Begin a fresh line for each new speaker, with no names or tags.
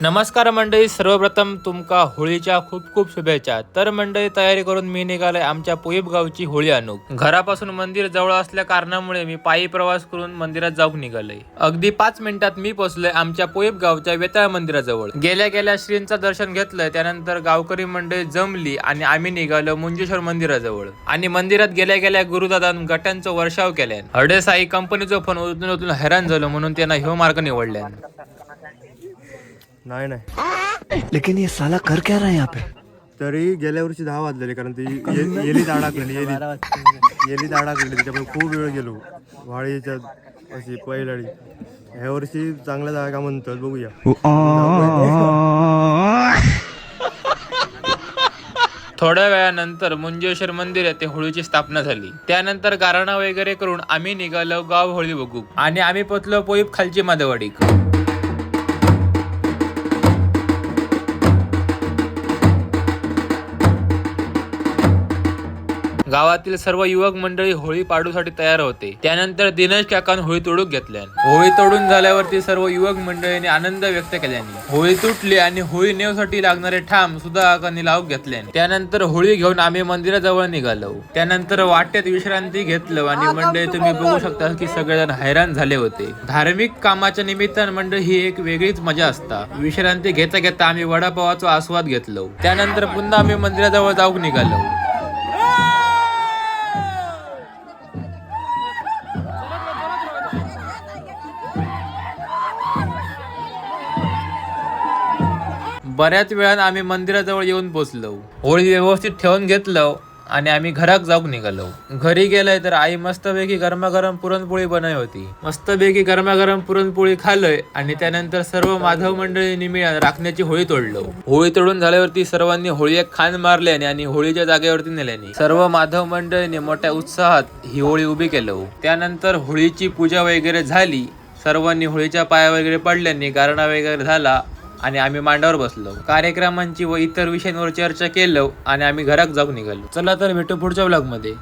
नमस्कार मंडळी, सर्वप्रथम तुमका होळीच्या खूप खूप शुभेच्छा। तर मंडळी, तयारी करून मी निघालोय आमच्या पोईब गावची होळी आणू। घरापासून मंदिर जवळ असल्या कारणामुळे मी पायी प्रवास करून मंदिरात जाऊन निघालोय। अगदी 5 मिनिटात मी पोहोचलोय आमच्या पोईब गावच्या वेताळ मंदिराजवळ। गेल्या गेल्या श्रींचं दर्शन घेतलंय, त्यानंतर गावकरी मंडळी जमली आणि आम्ही निघालो मुंजेश्वर मंदिराजवळ। आणि मंदिरात गेल्या गेल्या गुरुदादान गटांचा वर्षाव केल्यान हडेसाई कंपनीचा फोन उचलून हैराण झालो, म्हणून त्यांना ह्यो मार्ग निवडल्यान।
नाही नाही,
लेकिन ये साला कर क्या रहा है यहाँ पे?
तरी गेल्या वर्षी 10 वाजलेले, कारण ती येलीत अडकलेली येलीत अडकलेली, त्याच्यामुळे खूप वेळ गेलो वाळीच्या अशी पहिलडी। ह्या वर्षी चांगल्या जागा म्हणतात, बघूया।
थोड्या वेळानंतर मुंजेश्वर मंदिर येथे होळीची स्थापना झाली। त्यानंतर गारणा वगैरे करून आम्ही निघालो गाव होळी बघू। आणि आम्ही पोचलो पोईब खालची माधववाडी। गावातील सर्व युवक मंडळी होळी पाडूसाठी तयार होते। त्यानंतर दिनेश काकान होळी तोडून घेतल्यान होळी तोडून झाल्यावरती सर्व युवक मंडळींनी आनंद व्यक्त केल्याने होळी तुटली आणि होळी नेवसाठी लागणारे ठाम सुद्धा काकांनी लावून घेतल्याने त्यानंतर होळी घेऊन आम्ही मंदिराजवळ निघालो। त्यानंतर वाटेत विश्रांती घेतलं आणि मंडळी तुम्ही बघू शकता की सगळेजण हैराण झाले होते। धार्मिक कामाच्या निमित्तानं मंडळी ही एक वेगळीच मजा असता। विश्रांती घेता घेता आम्ही वडापावाचा आस्वाद घेतलो। त्यानंतर पुन्हा आम्ही मंदिराजवळ जाऊन निघालो। बऱ्याच वेळानं आम्ही मंदिराजवळ येऊन पोहोचलो। होळी व्यवस्थित ठेवून घेतलं आणि आम्ही घरात जाऊन निघालो। घरी गेलोय तर आई मस्तपैकी गरमागरम पुरणपोळी बनवली होती। मस्तपैकी गरमागरम पुरणपोळी खाल्लोय आणि त्यानंतर सर्व माधव मंडळींनी मिळून राखण्याची होळी तोडलो। होळी तोडून झाल्यावरती सर्वांनी होळी एक खान मारल्याने आणि होळीच्या जागेवरती नेल्याने सर्व माधव मंडळींनी मोठ्या उत्साहात ही होळी उभी केलो। त्यानंतर होळीची पूजा वगैरे झाली, सर्वांनी होळीच्या पाया वगैरे पडल्याने गारणा वगैरे झाला आणि आम्ही मांडावर बसलो। कार्यक्रमांची व इतर विषयांवर चर्चा केलं आणि आम्ही घरात जाऊन निघालो। चला तर भेटू पुढच्या व्लॉग मध्ये।